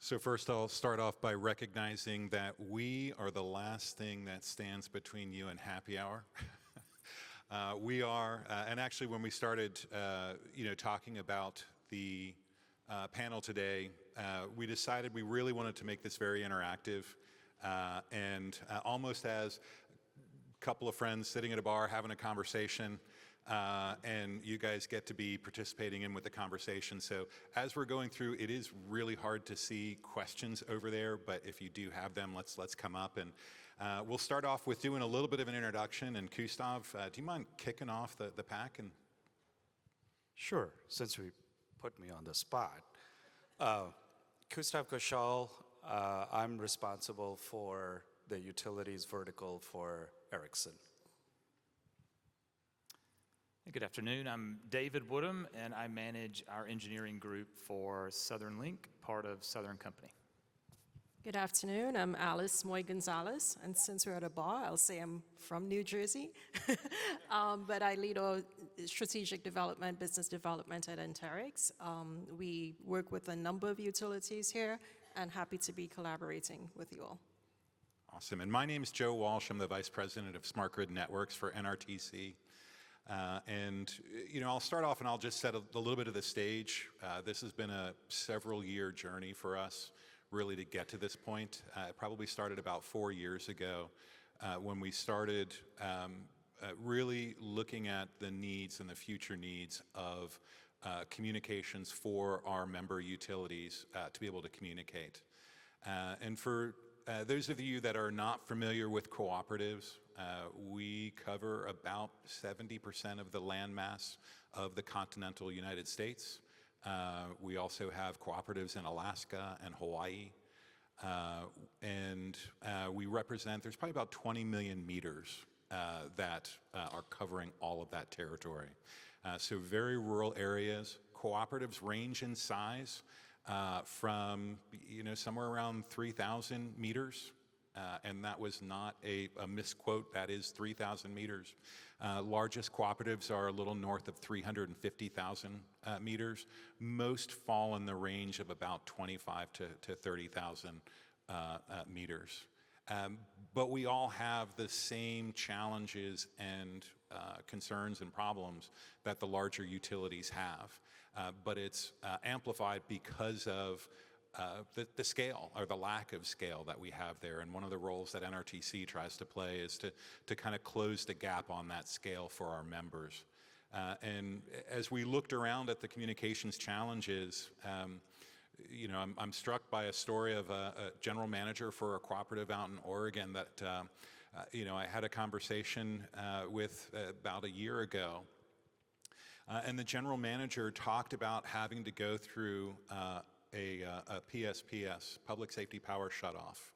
So first I'll start off by recognizing that we are the last thing that stands between you and happy hour. We are, and actually when we started, talking about the panel today, we decided we really wanted to make this very interactive and almost as a couple of friends sitting at a bar having a conversation, and you guys get to be participating in with the conversation. So as we're going through, it is really hard to see questions over there, but if you do have them, let's come up. And we'll start off with doing a little bit of an introduction. And Koustuv, do you mind kicking off the pack? And Sure, since we put me on the spot. Koustuv Ghoshal, I'm responsible for the utilities vertical for Ericsson. Good afternoon. I'm David Woodham, and I manage our engineering group for SoLinc, part of Southern Company. Good afternoon. I'm Alice Moy-Gonzales, and since we're at a bar, I'll say I'm from New Jersey, but I lead all strategic development, business development at Anterix. We work with a number of utilities here, and happy to be collaborating with you all. Awesome. And my name is Joe Walsh. I'm the Vice President of Smart Grid Networks for NRTC. I'll start off and I'll just set a little bit of the stage. This has been a several-year journey for us, really, to get to this point. It probably started about 4 years ago when we started really looking at the needs and the future needs of communications for our member utilities to be able to communicate. And for those of you that are not familiar with cooperatives, we cover about 70% of the landmass of the continental United States. We also have cooperatives in Alaska and Hawaii. We represent, there's probably about 20 million meters that are covering all of that territory. So very rural areas. Cooperatives range in size from somewhere around 3,000 meters. And that was not a misquote, that is 3,000 meters. Largest cooperatives are a little north of 350,000 meters. Most fall in the range of about 25 to 30,000 meters. But we all have the same challenges and concerns and problems that the larger utilities have. But it's amplified because of the scale or the lack of scale that we have there. And one of the roles that NRTC tries to play is to kind of close the gap on that scale for our members. And as we looked around at the communications challenges, I'm struck by a story of a general manager for a cooperative out in Oregon that, I had a conversation with about a year ago. And the general manager talked about having to go through a PSPS, Public Safety Power Shutoff,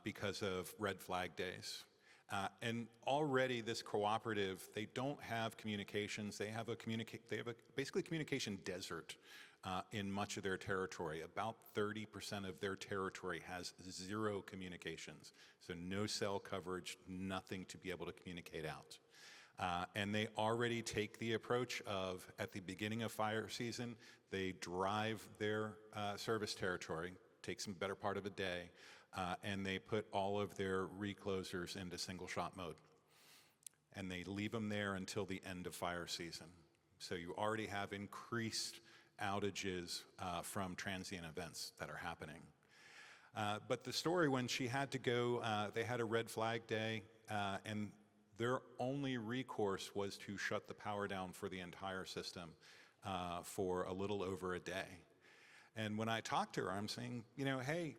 because of red flag days. And already this cooperative, they don't have communications. They have a basically communication desert in much of their territory. About 30% of their territory has zero communications. So no cell coverage, nothing to be able to communicate out. And they already take the approach of, at the beginning of fire season, they drive their service territory, takes them better part of a day, and they put all of their reclosers into single shot mode. And they leave them there until the end of fire season. So you already have increased outages from transient events that are happening. But the story, when she had to go, they had a red flag day, and their only recourse was to shut the power down for the entire system for a little over a day. And when I talked to her, I'm saying, hey,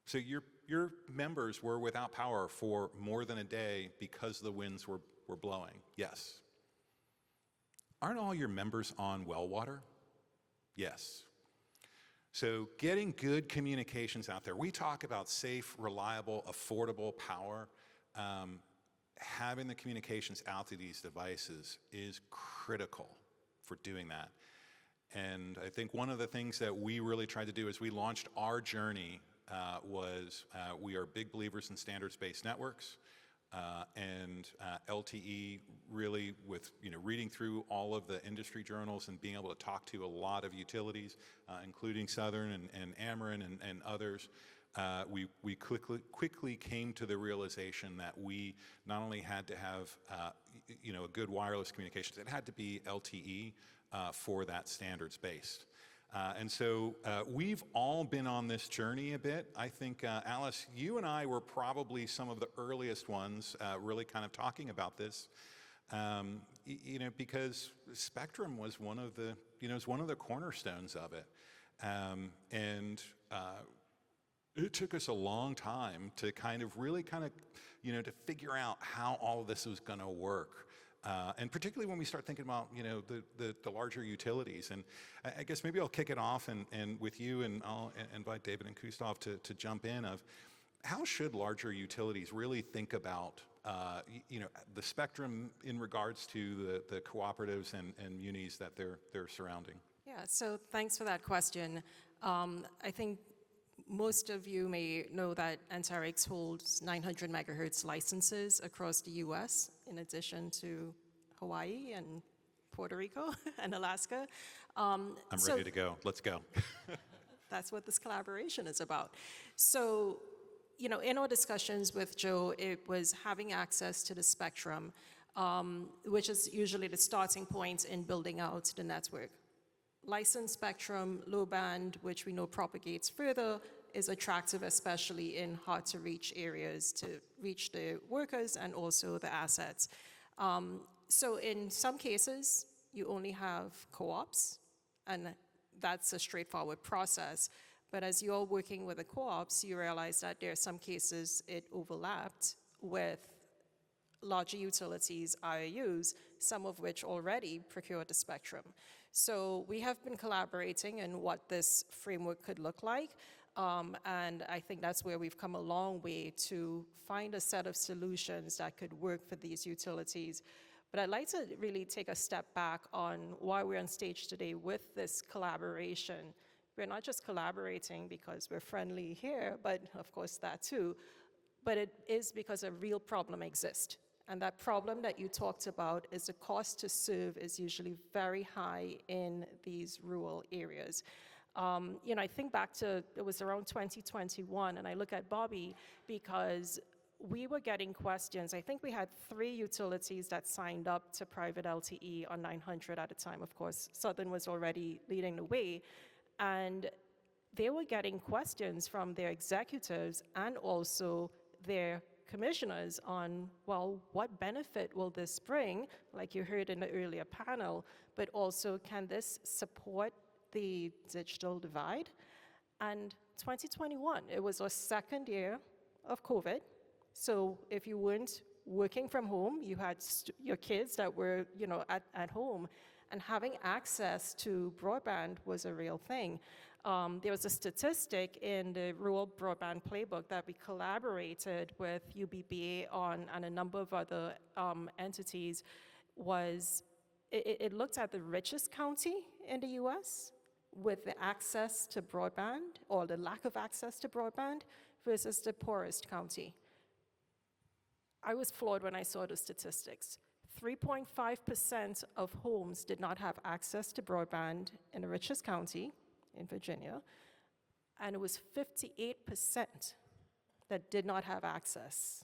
so your members were without power for more than a day because the winds were blowing. Yes. Aren't all your members on well water? Yes. So getting good communications out there. We talk about safe, reliable, affordable power. Having the communications out to these devices is critical for doing that. And I think one of the things that we really tried to do as we launched our journey was we are big believers in standards-based networks. and LTE really with, reading through all of the industry journals and being able to talk to a lot of utilities, including Southern and Ameren and others, we quickly came to the realization that we not only had to have, a good wireless communications, it had to be LTE for that standards-based. And so we've all been on this journey a bit. I think, Alice, you and I were probably some of the earliest ones really kind of talking about this, because spectrum was one of the cornerstones of it. It took us a long time to to figure out how all of this was going to work. And particularly when we start thinking about, the larger utilities. And I guess maybe I'll kick it off and with you, and I'll invite David and Koustuv to jump in of how should larger utilities really think about, the spectrum in regards to the cooperatives and munis that they're surrounding? Yeah, so thanks for that question. I think most of you may know that Anterix holds 900 megahertz licenses across the US, in addition to Hawaii and Puerto Rico and Alaska. I'm ready to go. Let's go. That's what this collaboration is about. So, in our discussions with Joe, it was having access to the spectrum, which is usually the starting point in building out the network. Licensed spectrum, low band, which we know propagates further, is attractive, especially in hard-to-reach areas, to reach the workers and also the assets. So in some cases, you only have co-ops, and that's a straightforward process. But as you're working with the co-ops, you realize that there are some cases it overlapped with larger utilities, IOUs, some of which already procured the spectrum. So we have been collaborating in what this framework could look like, and I think that's where we've come a long way to find a set of solutions that could work for these utilities. But I'd like to really take a step back on why we're on stage today with this collaboration. We're not just collaborating because we're friendly here, but of course that too, but it is because a real problem exists. And that problem that you talked about is the cost to serve is usually very high in these rural areas. I think back to, it was around 2021, and I look at Bobby because we were getting questions. I think we had 3 utilities that signed up to private LTE on 900 at the time. Of course, Southern was already leading the way. And they were getting questions from their executives and also their commissioners on, well, what benefit will this bring, like you heard in the earlier panel, but also can this support the digital divide? And 2021, it was our second year of COVID. So if you weren't working from home, you had your kids that were, at home, and having access to broadband was a real thing. There was a statistic in the Rural Broadband Playbook that we collaborated with UBBA on and a number of other entities. It looked at the richest county in the US with the access to broadband or the lack of access to broadband versus the poorest county. I was floored when I saw the statistics. 3.5% of homes did not have access to broadband in the richest county in Virginia, and it was 58% that did not have access,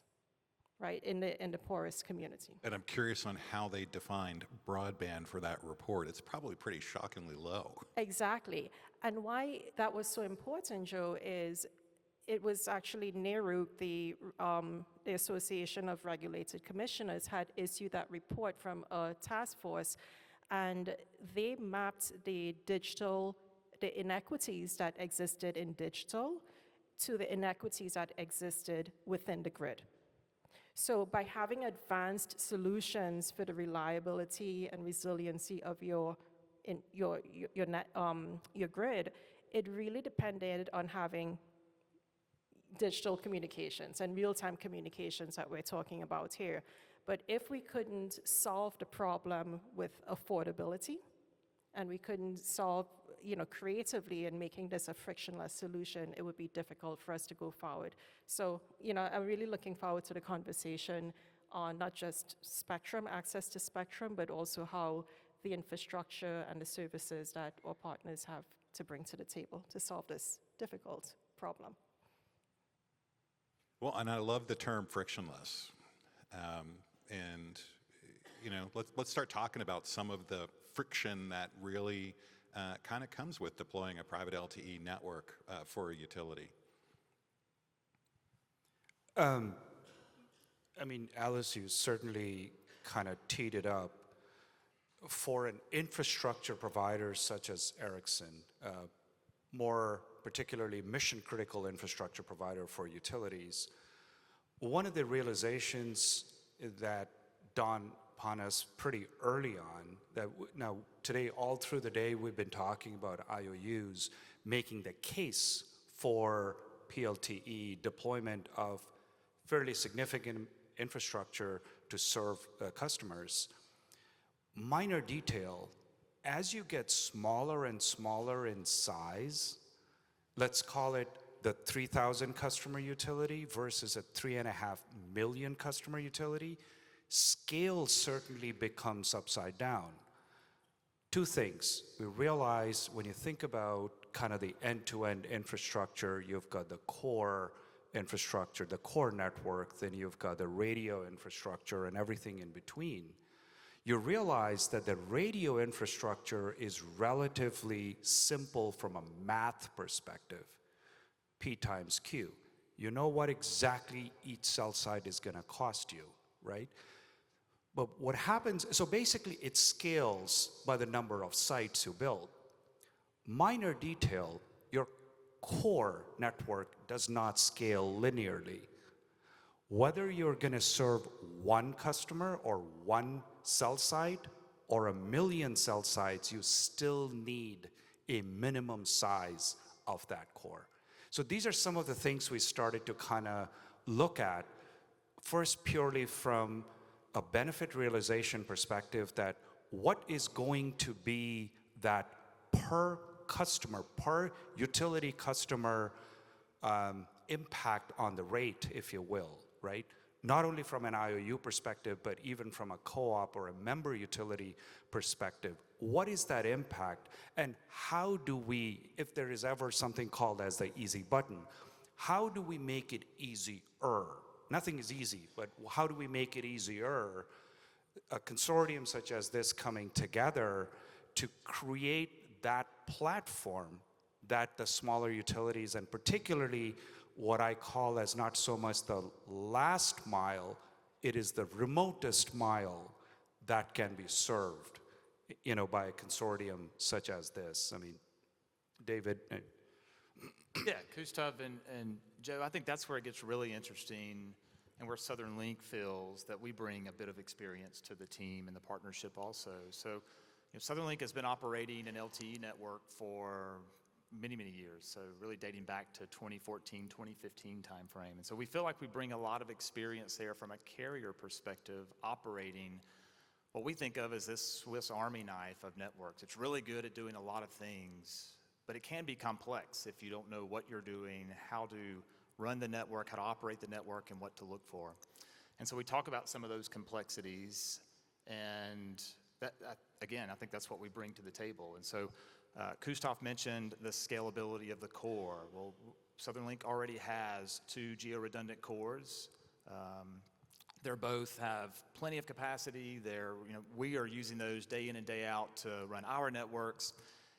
right, in the poorest community. And I'm curious on how they defined broadband for that report. It's probably pretty shockingly low. Exactly. And why that was so important, Joe, is it was actually NARUC, the Association of Regulated Commissioners, had issued that report from a task force, and they mapped the inequities that existed in digital to the inequities that existed within the grid. So by having advanced solutions for the reliability and resiliency of your grid, it really depended on having digital communications and real-time communications that we're talking about here. But if we couldn't solve the problem with affordability, and we couldn't solve creatively in making this a frictionless solution, it would be difficult for us to go forward. So, I'm really looking forward to the conversation on not just spectrum, access to spectrum, but also how the infrastructure and the services that our partners have to bring to the table to solve this difficult problem. Well, and I love the term frictionless. And, let's start talking about some of the friction that really kind of comes with deploying a private LTE network for a utility. Alice, you certainly kind of teed it up. For an infrastructure provider such as Ericsson, more particularly mission-critical infrastructure provider for utilities, one of the realizations that dawned upon us pretty early on, that now today, all through the day, we've been talking about IOUs making the case for PLTE deployment of fairly significant infrastructure to serve customers. Minor detail, as you get smaller and smaller in size, let's call it the 3,000 customer utility versus a 3.5 million customer utility, scale certainly becomes upside down. Two things. We realize when you think about kind of the end-to-end infrastructure, you've got the core infrastructure, the core network, then you've got the radio infrastructure and everything in between. You realize that the radio infrastructure is relatively simple from a math perspective. P times Q. You know what exactly each cell site is going to cost you, right? But what happens, so basically it scales by the number of sites you build. Minor detail, your core network does not scale linearly. Whether you're going to serve one customer or one cell site or 1 million cell sites, you still need a minimum size of that core. So these are some of the things we started to kind of look at, first purely from a benefit realization perspective, that what is going to be that per customer, per utility customer impact on the rate, if you will, right? Not only from an IOU perspective, but even from a co-op or a member utility perspective. What is that impact? And how do we, if there is ever something called as the easy button, how do we make it easier? Nothing is easy, but how do we make it easier? A consortium such as this coming together to create that platform that the smaller utilities, and particularly what I call as not so much the last mile, it is the remotest mile that can be served, by a consortium such as this. I mean, David. Yeah, Koustuv and Joe, I think that's where it gets really interesting and where SoLinc feels that we bring a bit of experience to the team and the partnership also. So, SoLinc has been operating an LTE network for many, many years, so really dating back to 2014, 2015 timeframe. And so we feel like we bring a lot of experience there from a carrier perspective, operating what we think of as this Swiss Army knife of networks. It's really good at doing a lot of things, but it can be complex if you don't know what you're doing, how to run the network, how to operate the network, and what to look for. And so we talk about some of those complexities, and that again, I think that's what we bring to the table. And so Koustuv mentioned the scalability of the core. Well, SoLinc already has 2 geo-redundant cores. They both have plenty of capacity. We are using those day in and day out to run our networks.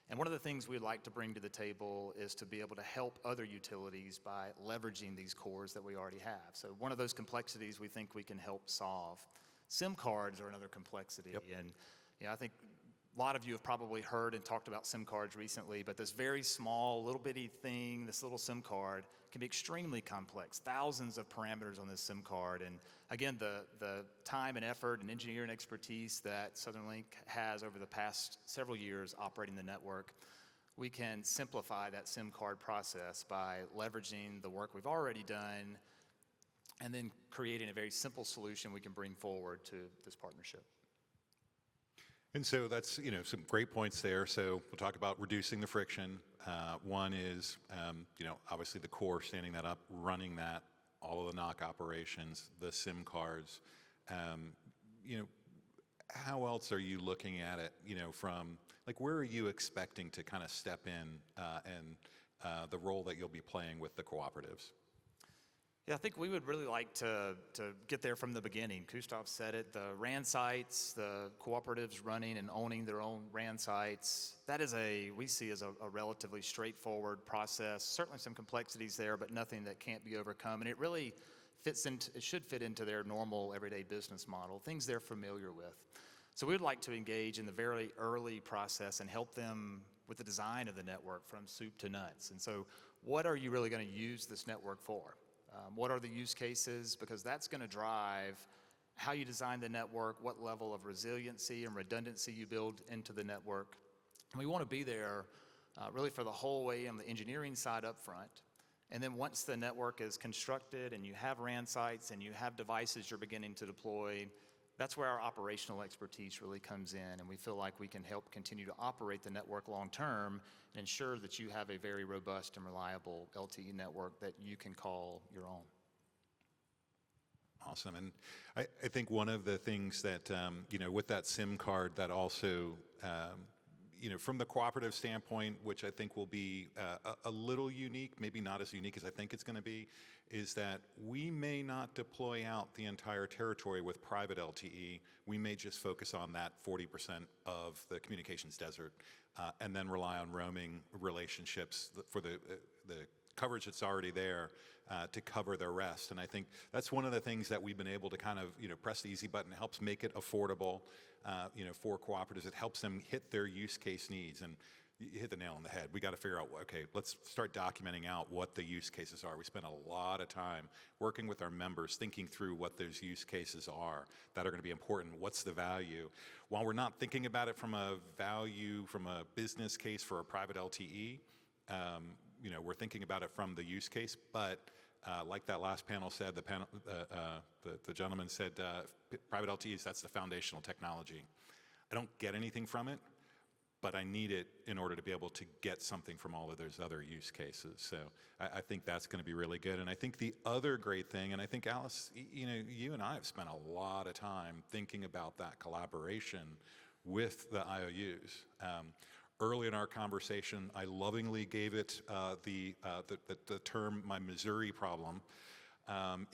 And one of the things we'd like to bring to the table is to be able to help other utilities by leveraging these cores that we already have. So one of those complexities we think we can help solve. SIM cards are another complexity. Yep. And I think a lot of you have probably heard and talked about SIM cards recently, but this very small, little bitty thing, this little SIM card, can be extremely complex. Thousands of parameters on this SIM card. And again, the time and effort and engineering expertise that SoLinc has over the past several years operating the network, we can simplify that SIM card process by leveraging the work we've already done and then creating a very simple solution we can bring forward to this partnership. And so that's, some great points there. So we'll talk about reducing the friction. One is, obviously the core, standing that up, running that, all of the NOC operations, the SIM cards. How else are you looking at it, from, like, where are you expecting to kind of step in and the role that you'll be playing with the cooperatives? Yeah, I think we would really like to get there from the beginning. Koustuv said it, the RAN sites, the cooperatives running and owning their own RAN sites, that is we see as a relatively straightforward process. Certainly some complexities there, but nothing that can't be overcome. And it really it should fit into their normal everyday business model, things they're familiar with. So we would like to engage in the very early process and help them with the design of the network from soup to nuts. And so what are you really going to use this network for? What are the use cases? Because that's going to drive how you design the network, what level of resiliency and redundancy you build into the network. And we want to be there really for the whole way on the engineering side up front. And then once the network is constructed and you have RAN sites and you have devices you're beginning to deploy, that's where our operational expertise really comes in, and we feel like we can help continue to operate the network long term and ensure that you have a very robust and reliable LTE network that you can call your own. Awesome. And I think one of the things that, with that SIM card that also, from the cooperative standpoint, which I think will be a little unique, maybe not as unique as I think it's going to be, is that we may not deploy out the entire territory with private LTE. We may just focus on that 40% of the communications desert and then rely on roaming relationships for the coverage that's already there to cover the rest. And I think that's one of the things that we've been able to kind of, press the easy button. It helps make it affordable, for cooperatives. It helps them hit their use case needs. And you hit the nail on the head. We got to figure out, okay, let's start documenting out what the use cases are. We spend a lot of time working with our members, thinking through what those use cases are that are going to be important. What's the value? While we're not thinking about it from a value, from a business case for a private LTE, we're thinking about it from the use case. But like that last panel said, the gentleman said, private LTEs, that's the foundational technology. I don't get anything from it, but I need it in order to be able to get something from all of those other use cases. So I think that's going to be really good. And I think the other great thing, and I think Alice, you and I have spent a lot of time thinking about that collaboration with the IOUs. Early in our conversation, I lovingly gave it the term "my Missouri problem,"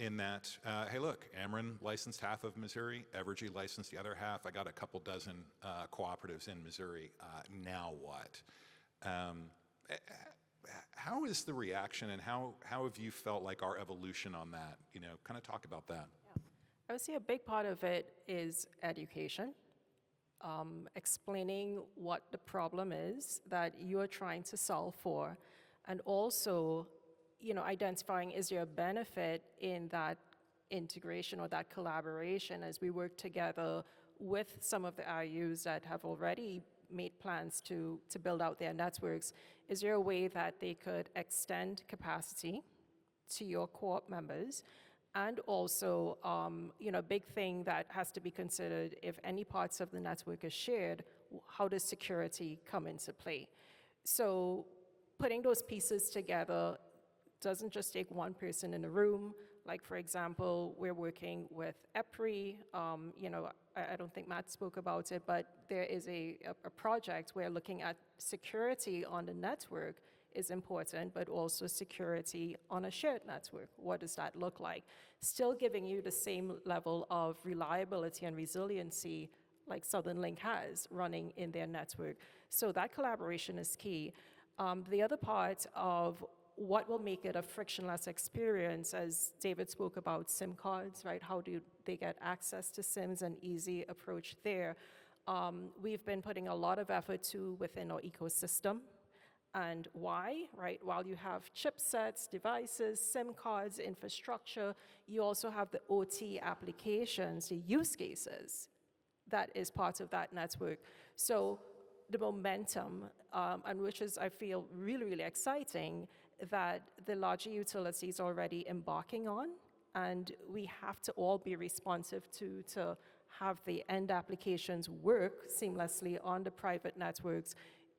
in that, hey, look, Ameren licensed half of Missouri, Evergy licensed the other half. I got a couple dozen cooperatives in Missouri. Now what? How is the reaction, and how have you felt like our evolution on that? Kind of talk about that. Yeah. I would say a big part of it is education. Explaining what the problem is that you are trying to solve for, and also, identifying is there a benefit in that integration or that collaboration as we work together with some of the IUs that have already made plans to build out their networks. Is there a way that they could extend capacity to your co-op members? And also, a big thing that has to be considered, if any parts of the network is shared, how does security come into play? So putting those pieces together doesn't just take one person in a room. Like, for example, we're working with EPRI. I don't think Matt spoke about it, but there is a project where looking at security on the network is important, but also security on a shared network. What does that look like? Still giving you the same level of reliability and resiliency like SoLinc has running in their network. So that collaboration is key. The other part of what will make it a frictionless experience, as David spoke about SIM cards, right? How do they get access to SIMs, and easy approach there. We've been putting a lot of effort to within our ecosystem. And why, right? While you have chipsets, devices, SIM cards, infrastructure, you also have the OT applications, the use cases that is part of that network. So the momentum, and which is, I feel, really, really exciting, that the larger utilities are already embarking on, and we have to all be responsive to have the end applications work seamlessly on the private networks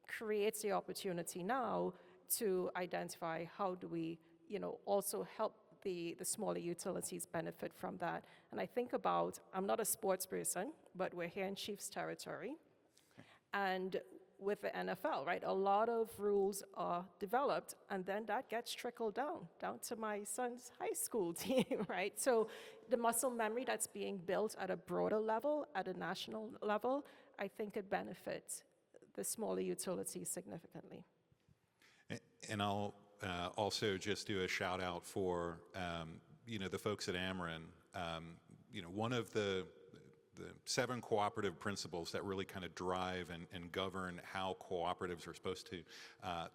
creates the opportunity now to identify how do we, also help the smaller utilities benefit from that. And I think about, I'm not a sports person, but we're here in Chiefs territory. And with the NFL, right, a lot of rules are developed, and then that gets trickled down to my son's high school team, right? So the muscle memory that's being built at a broader level, at a national level, I think could benefit the smaller utilities significantly. And I'll also just do a shout out for, the folks at Ameren. One of the 7 cooperative principles that really kind of drive and govern how cooperatives are supposed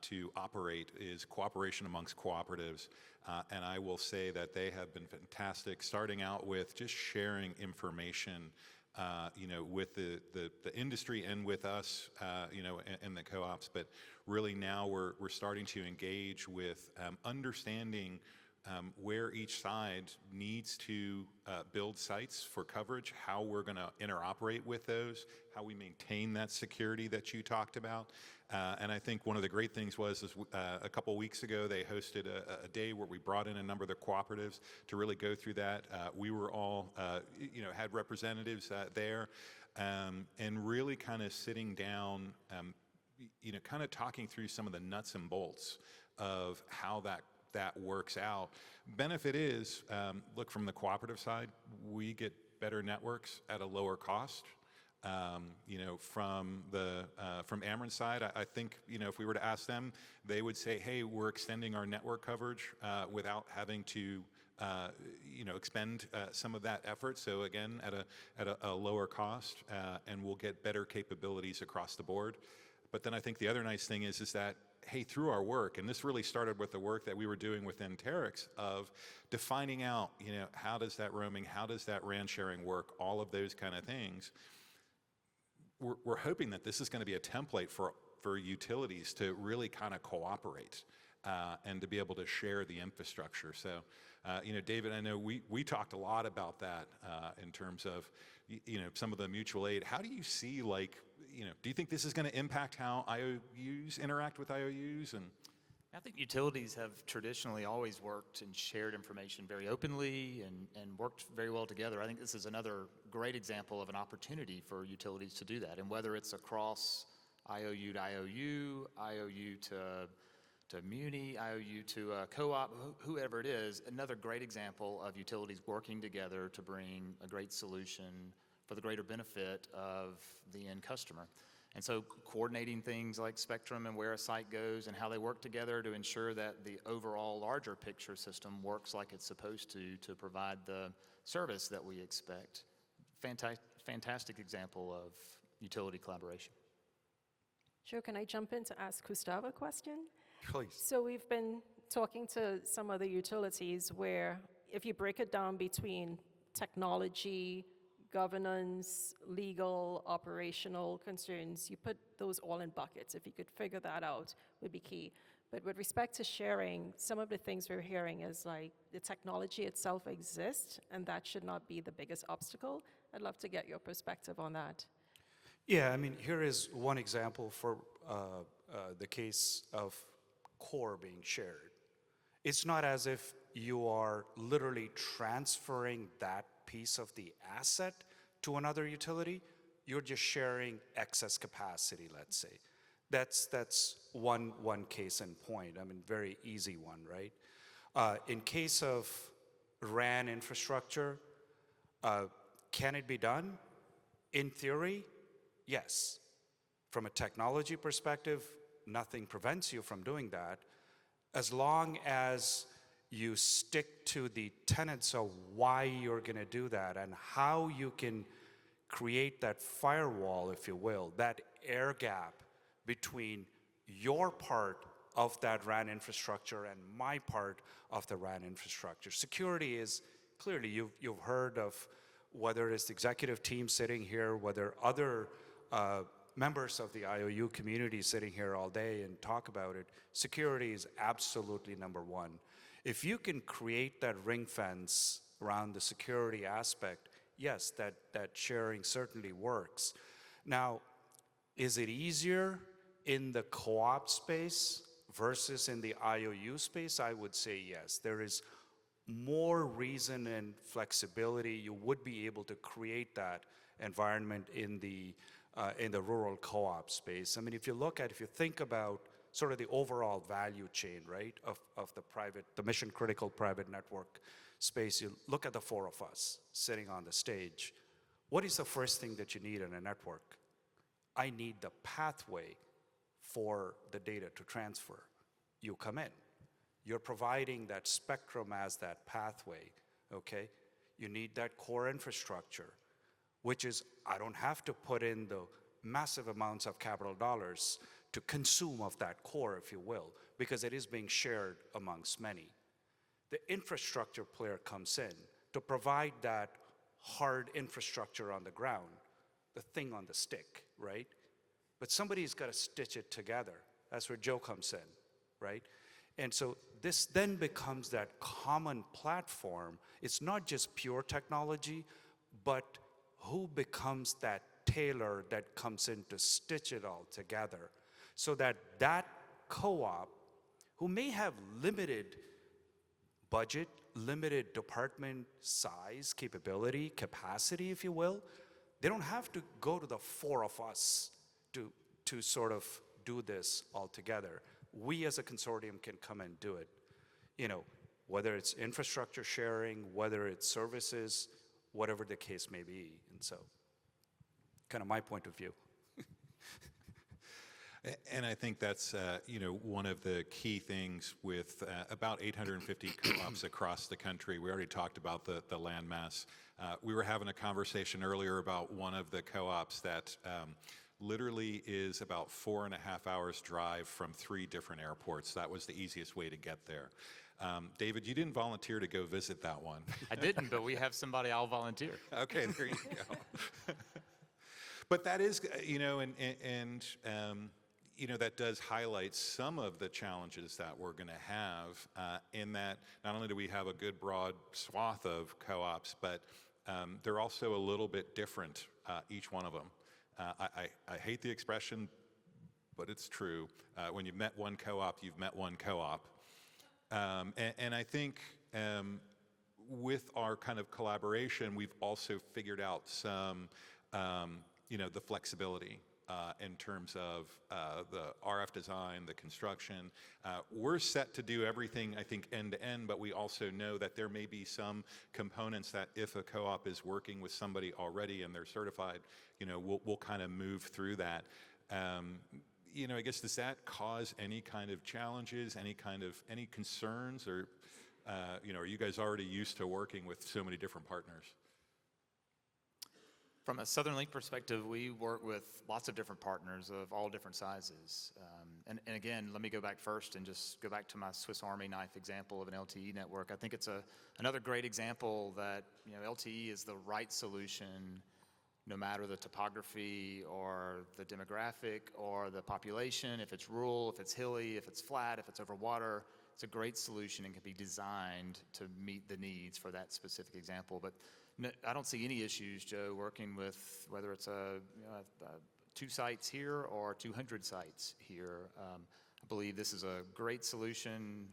to operate is cooperation amongst cooperatives. And I will say that they have been fantastic, starting out with just sharing information with the industry and with us, and the co-ops, but really now we're starting to engage with understanding where each side needs to build sites for coverage, how we're going to interoperate with those, how we maintain that security that you talked about. And I think one of the great things was a couple weeks ago, they hosted a day where we brought in a number of the cooperatives to really go through that. We were all, had representatives there, and really kind of sitting down, kind of talking through some of the nuts and bolts of how that works out. Benefit is, look, from the cooperative side, we get better networks at a lower cost. From Ameren's side, I think, if we were to ask them, they would say, hey, we're extending our network coverage without having to, expend some of that effort. So again, at a lower cost, and we'll get better capabilities across the board. But then I think the other nice thing is that, hey, through our work, and this really started with the work that we were doing with Anterix of defining out, how does that roaming, how does that RAN sharing work, all of those kind of things. We're hoping that this is going to be a template for utilities to really kind of cooperate and to be able to share the infrastructure. So, David, I know we talked a lot about that in terms of, some of the mutual aid. How do you see, do you think this is going to impact how IOUs interact with IOUs? And I think utilities have traditionally always worked and shared information very openly and worked very well together. I think this is another great example of an opportunity for utilities to do that. And whether it's across IOU to IOU, IOU to muni, IOU to a co-op, whoever it is, another great example of utilities working together to bring a great solution for the greater benefit of the end customer. And so coordinating things like spectrum and where a site goes and how they work together to ensure that the overall larger picture system works like it's supposed to provide the service that we expect. Fantastic example of utility collaboration. Sure, can I jump in to ask Koustuv a question? Please. So we've been talking to some other utilities where if you break it down between technology, governance, legal, operational concerns, you put those all in buckets. If you could figure that out, would be key. But with respect to sharing, some of the things we're hearing is the technology itself exists, and that should not be the biggest obstacle. I'd love to get your perspective on that. Yeah, here is one example for the case of core being shared. It's not as if you are literally transferring that piece of the asset to another utility. You're just sharing excess capacity, let's say. That's one case in point. Very easy one, right? In case of RAN infrastructure, can it be done? In theory, yes. From a technology perspective, nothing prevents you from doing that, as long as you stick to the tenets of why you're going to do that and how you can create that firewall, if you will, that air gap between your part of that RAN infrastructure and my part of the RAN infrastructure. Security is clearly, you've heard of, whether it's the executive team sitting here, whether other members of the IOU community sitting here all day and talk about it, security is absolutely number one. If you can create that ring fence around the security aspect, yes, that sharing certainly works. Now, is it easier in the co-op space versus in the IOU space? I would say yes. There is more reason and flexibility. You would be able to create that environment in the rural co-op space. I mean, if you think about sort of the overall value chain, right, of the mission critical private network space, you look at the four of us sitting on the stage. What is the first thing that you need in a network? I need the pathway for the data to transfer. You come in. You're providing that spectrum as that pathway, okay? You need that core infrastructure, which is, I don't have to put in the massive amounts of capital dollars to consume of that core, if you will, because it is being shared amongst many. The infrastructure player comes in to provide that hard infrastructure on the ground, the thing on the stick, right? But somebody's got to stitch it together. That's where Joe comes in, right? And so this then becomes that common platform. It's not just pure technology, but who becomes that tailor that comes in to stitch it all together so that that co-op, who may have limited budget, limited department size, capability, capacity, if you will, they don't have to go to the four of us to sort of do this all together. We as a consortium can come and do it. You know, whether it's infrastructure sharing, whether it's services, whatever the case may be. And so, kind of my point of view. And I think that's one of the key things with about 850 co-ops across the country. We already talked about the landmass. We were having a conversation earlier about one of the co-ops that literally is about 4.5 hours drive from 3 different airports. That was the easiest way to get there. David, you didn't volunteer to go visit that one. I didn't, but we have somebody I'll volunteer. Okay, there you go. But that is, that does highlight some of the challenges that we're going to have in that not only do we have a good broad swath of co-ops, but they're also a little bit different, each one of them. I hate the expression, but it's true. When you've met one co-op, you've met one co-op. And I think with our kind of collaboration, we've also figured out some, the flexibility in terms of the RF design, the construction. We're set to do everything, I think, end to end, but we also know that there may be some components that if a co-op is working with somebody already and they're certified, we'll kind of move through that. I guess, does that cause any kind of challenges, any concerns, or, are you guys already used to working with so many different partners? From a SoLinc perspective, we work with lots of different partners of all different sizes. And again, let me go back first and just go back to my Swiss Army knife example of an LTE network. I think it's another great example that LTE is the right solution no matter the topography or the demographic or the population, if it's rural, if it's hilly, if it's flat, if it's over water. It's a great solution and can be designed to meet the needs for that specific example. But no, I don't see any issues, Joe, working with whether it's 2 sites here or 200 sites here. I believe this is a great solution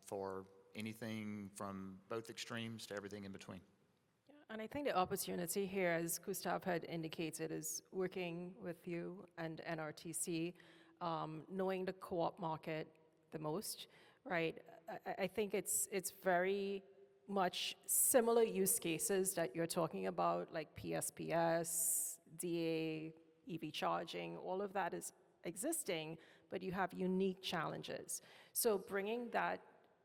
for anything from both extremes to everything in between. And I think the opportunity here, as Koustuv had indicated, is working with you and NRTC, knowing the co-op market the most, right? I think it's very much similar use cases that you're talking about, like PSPS, DA, EV charging, all of that is existing, but you have unique challenges. So bringing that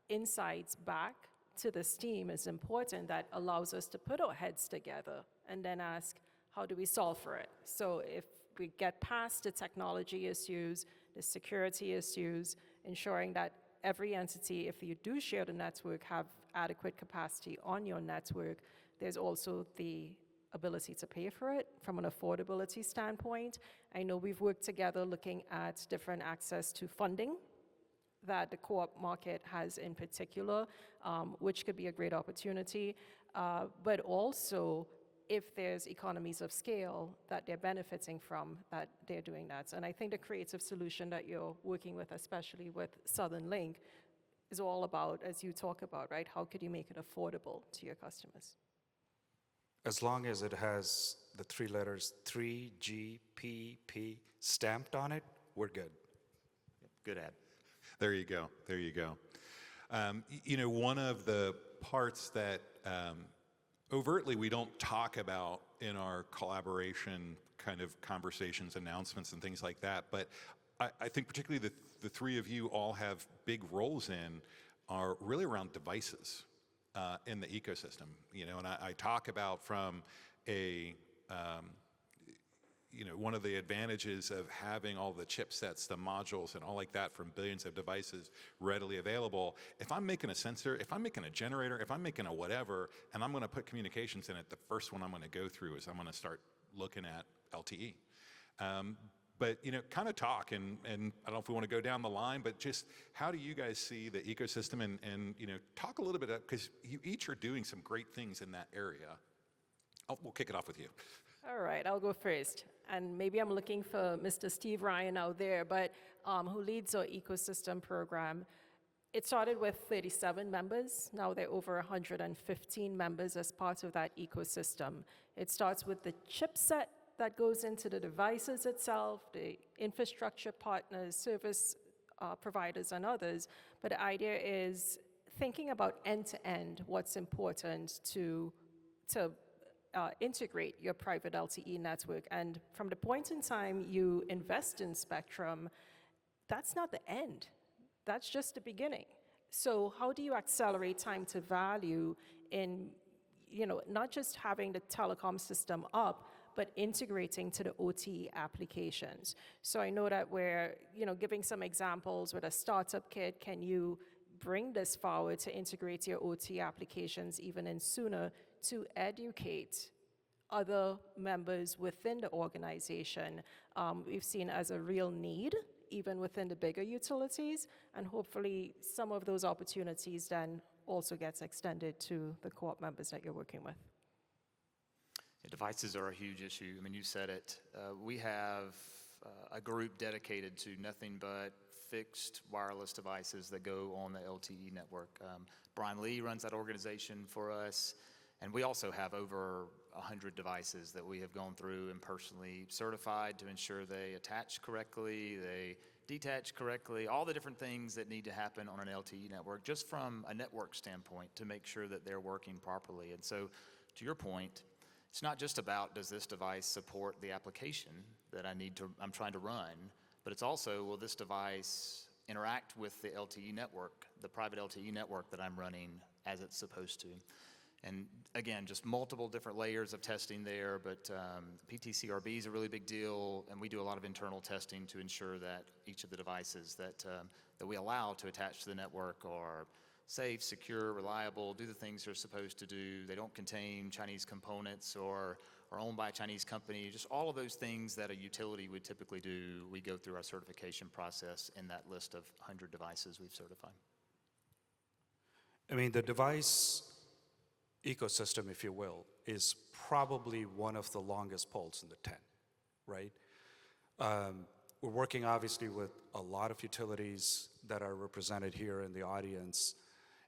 insights back to this team is important. That allows us to put our heads together and then ask, how do we solve for it? So if we get past the technology issues, the security issues, ensuring that every entity, if you do share the network, have adequate capacity on your network, there's also the ability to pay for it from an affordability standpoint. I know we've worked together looking at different access to funding that the co-op market has in particular, which could be a great opportunity, but also if there's economies of scale that they're benefiting from, that they're doing that. And I think the creative solution that you're working with, especially with SoLinc, is all about, as you talk about, right? How could you make it affordable to your customers? As long as it has the three letters 3GPP stamped on it, we're good. Good ad. There you go. There you go. One of the parts that overtly we don't talk about in our collaboration kind of conversations, announcements, and things like that, but I think particularly the three of you all have big roles in are really around devices in the ecosystem. And I talk about from one of the advantages of having all the chipsets, the modules, and all like that from billions of devices readily available. If I'm making a sensor, if I'm making a generator, if I'm making a whatever, and I'm going to put communications in it, the first one I'm going to go through is I'm going to start looking at LTE. But, kind of talk, and I don't know if we want to go down the line, but just how do you guys see the ecosystem and talk a little bit, because you each are doing some great things in that area. We'll kick it off with you. All right, I'll go first. And maybe I'm looking for Mr. Steve Ryan out there, but who leads our ecosystem program. It started with 37 members. Now there are over 115 members as part of that ecosystem. It starts with the chipset that goes into the devices itself, the infrastructure partners, service providers, and others. But the idea is thinking about end-to-end what's important to integrate your private LTE network. And from the point in time you invest in spectrum, that's not the end. That's just the beginning. So how do you accelerate time to value in, not just having the telecom system up, but integrating to the OT applications? So I know that we're, giving some examples with a startup kit. Can you bring this forward to integrate your OT applications even in sooner to educate other members within the organization? We've seen as a real need, even within the bigger utilities, and hopefully some of those opportunities then also gets extended to the co-op members that you're working with. Devices are a huge issue. I mean, you said it. We have a group dedicated to nothing but fixed wireless devices that go on the LTE network. Brian Lee runs that organization for us, and we also have over 100 devices that we have gone through and personally certified to ensure they attach correctly, they detach correctly, all the different things that need to happen on an LTE network, just from a network standpoint, to make sure that they're working properly. And so, to your point, it's not just about, does this device support the application that I'm trying to run, but it's also, will this device interact with the LTE network, the private LTE network that I'm running as it's supposed to? And again, just multiple different layers of testing there, but PTCRB is a really big deal, and we do a lot of internal testing to ensure that each of the devices that we allow to attach to the network are safe, secure, reliable, do the things they're supposed to do. They don't contain Chinese components or are owned by a Chinese company. Just all of those things that a utility would typically do, we go through our certification process in that list of 100 devices we've certified. I mean, the device ecosystem, if you will, is probably one of the longest poles in the tent, right? We're working obviously with a lot of utilities that are represented here in the audience,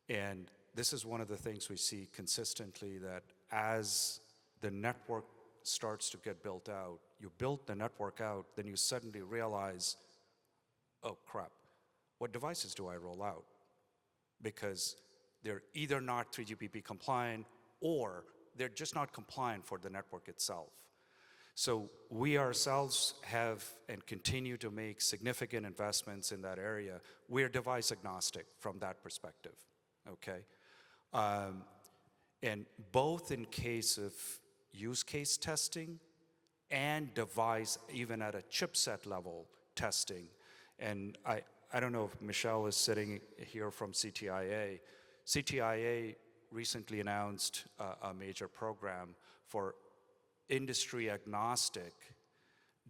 and this is one of the things we see consistently, that as the network starts to get built out, you build the network out, then you suddenly realize, oh crap, what devices do I roll out? Because they're either not 3GPP compliant or they're just not compliant for the network itself. So we ourselves have and continue to make significant investments in that area. We're device agnostic from that perspective, okay? And both in case of use case testing and device, even at a chipset level testing. And I don't know if Michelle is sitting here from CTIA. CTIA recently announced a major program for industry agnostic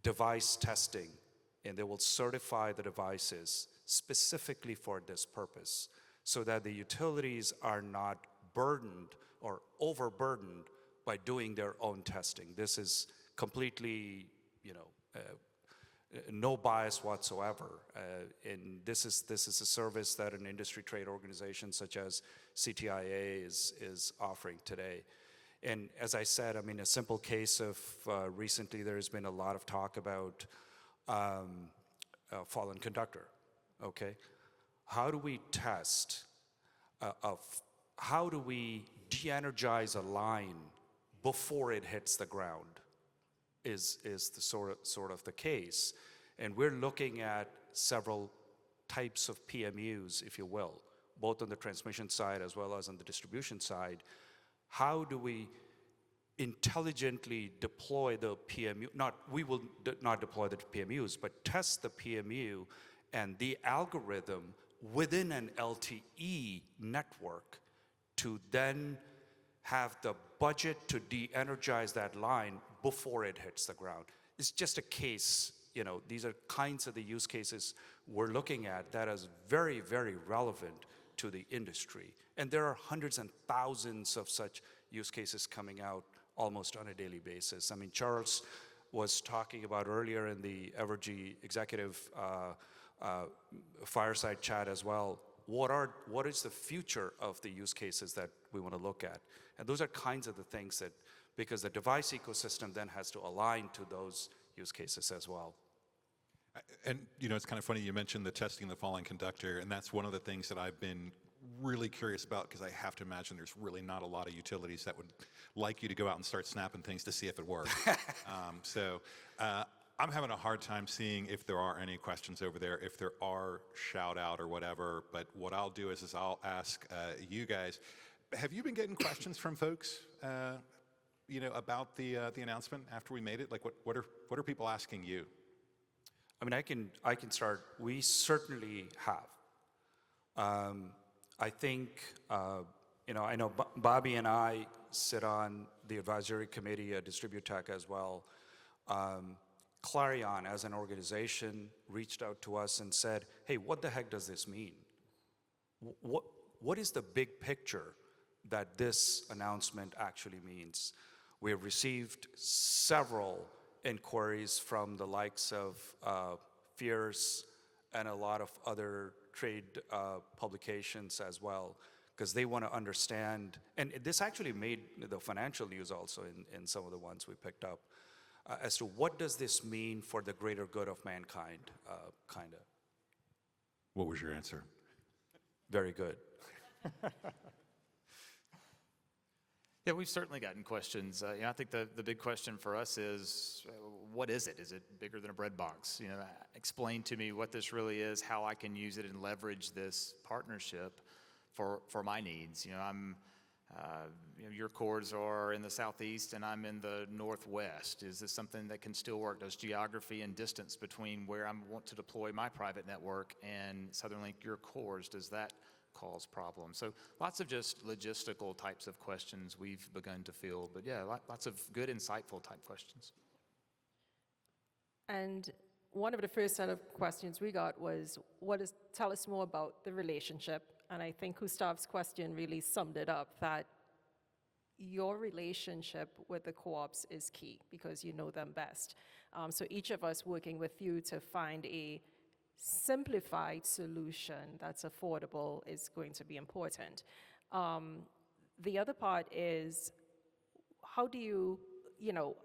device testing, and they will certify the devices specifically for this purpose, so that the utilities are not burdened or overburdened by doing their own testing. This is completely, no bias whatsoever. And this is a service that an industry trade organization such as CTIA is offering today. And as I said, I mean, a simple case of recently there's been a lot of talk about fallen conductor, okay? How do we test, how do we de-energize a line before it hits the ground is the sort of the case. And we're looking at several types of PMUs, if you will, both on the transmission side as well as on the distribution side. How do we intelligently deploy the PMU? We will not deploy the PMUs, but test the PMU and the algorithm within an LTE network to then have the budget to de-energize that line before it hits the ground. It's just a case, these are kinds of the use cases we're looking at that is very, very relevant to the industry. And there are hundreds and thousands of such use cases coming out almost on a daily basis. I mean, Charles was talking about earlier in the Evergy executive fireside chat as well, what is the future of the use cases that we want to look at? And those are kinds of the things that, because the device ecosystem then has to align to those use cases as well. And it's kind of funny you mentioned the testing the falling conductor, and that's one of the things that I've been really curious about, because I have to imagine there's really not a lot of utilities that would like you to go out and start snapping things to see if it works. I'm having a hard time seeing if there are any questions over there. If there are, shout out or whatever. But what I'll do is I'll ask you guys, have you been getting questions from folks, about the announcement after we made it? Like, what are people asking you? I mean, I can start. We certainly have. I think, I know Bobby and I sit on the advisory committee at Distributech as well. Clarion, as an organization, reached out to us and said, hey, what the heck does this mean? What is the big picture that this announcement actually means? We have received several inquiries from the likes of Fierce and a lot of other trade publications as well, because they want to understand, and this actually made the financial news also in some of the ones we picked up, as to what does this mean for the greater good of mankind, kind of. What was your answer? Very good. Yeah, we've certainly gotten questions. I think the big question for us is, what is it? Is it bigger than a bread box? Explain to me what this really is, how I can use it and leverage this partnership for my needs. Your cores are in the southeast and I'm in the northwest. Is this something that can still work? Does geography and distance between where I want to deploy my private network and SoLinc, your cores, does that cause problems? So lots of just logistical types of questions we've begun to field. But yeah, lots of good, insightful type questions. And one of the first set of questions we got was, tell us more about the relationship. And I think Koustuv's question really summed it up, that your relationship with the co-ops is key because you know them best. So each of us working with you to find a simplified solution that's affordable is going to be important. The other part is, how do the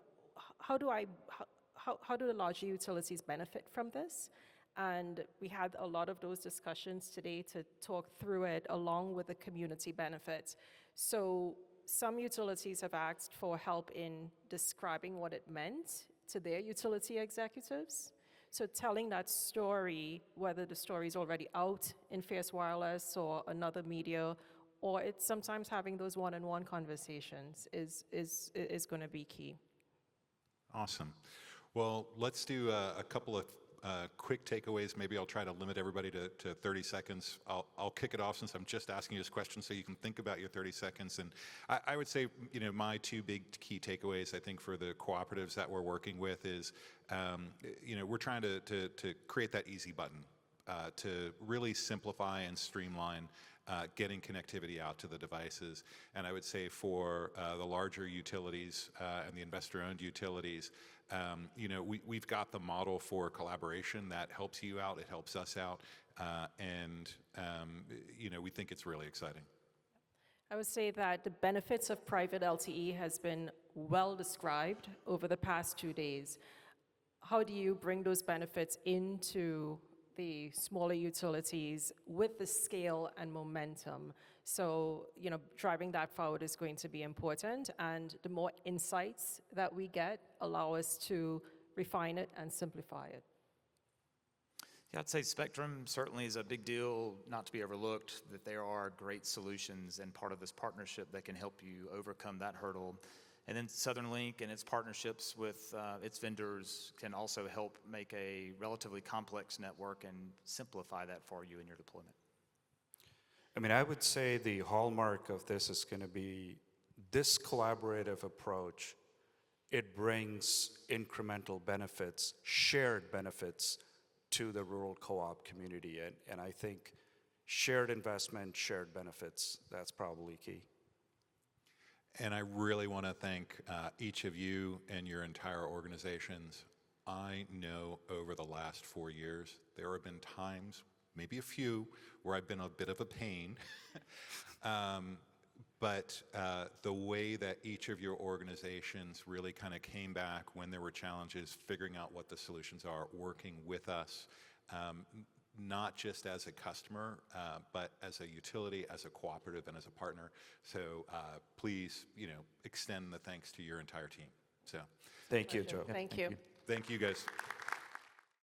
larger utilities benefit from this? And we had a lot of those discussions today to talk through it along with the community benefits. So some utilities have asked for help in describing what it meant to their utility executives. So telling that story, whether the story is already out in Fierce Wireless or another media, or it's sometimes having those one-on-one conversations is going to be key. Awesome. Well, let's do a couple of quick takeaways. Maybe I'll try to limit everybody to 30 seconds. I'll kick it off since I'm just asking you this question so you can think about your 30 seconds. And I would say, my two big key takeaways, I think, for the cooperatives that we're working with is, we're trying to create that easy button to really simplify and streamline getting connectivity out to the devices. And I would say for the larger utilities and the investor-owned utilities, we've got the model for collaboration that helps you out, it helps us out, and we think it's really exciting. I would say that the benefits of private LTE has been well described over the past 2 days. How do you bring those benefits into the smaller utilities with the scale and momentum? So, driving that forward is going to be important, and the more insights that we get allow us to refine it and simplify it. Yeah, I'd say spectrum certainly is a big deal, not to be overlooked, that there are great solutions and part of this partnership that can help you overcome that hurdle. And then SoLinc and its partnerships with its vendors can also help make a relatively complex network and simplify that for you in your deployment. I mean, I would say the hallmark of this is going to be this collaborative approach. It brings incremental benefits, shared benefits to the rural co-op community. And I think shared investment, shared benefits, that's probably key. And I really want to thank each of you and your entire organizations. I know over the last 4 years, there have been times, maybe a few, where I've been a bit of a pain. But the way that each of your organizations really kind of came back when there were challenges, figuring out what the solutions are, working with us, not just as a customer, but as a utility, as a cooperative, and as a partner. So please, extend the thanks to your entire team. So Thank you, Joe. Thank you. thank you, guys.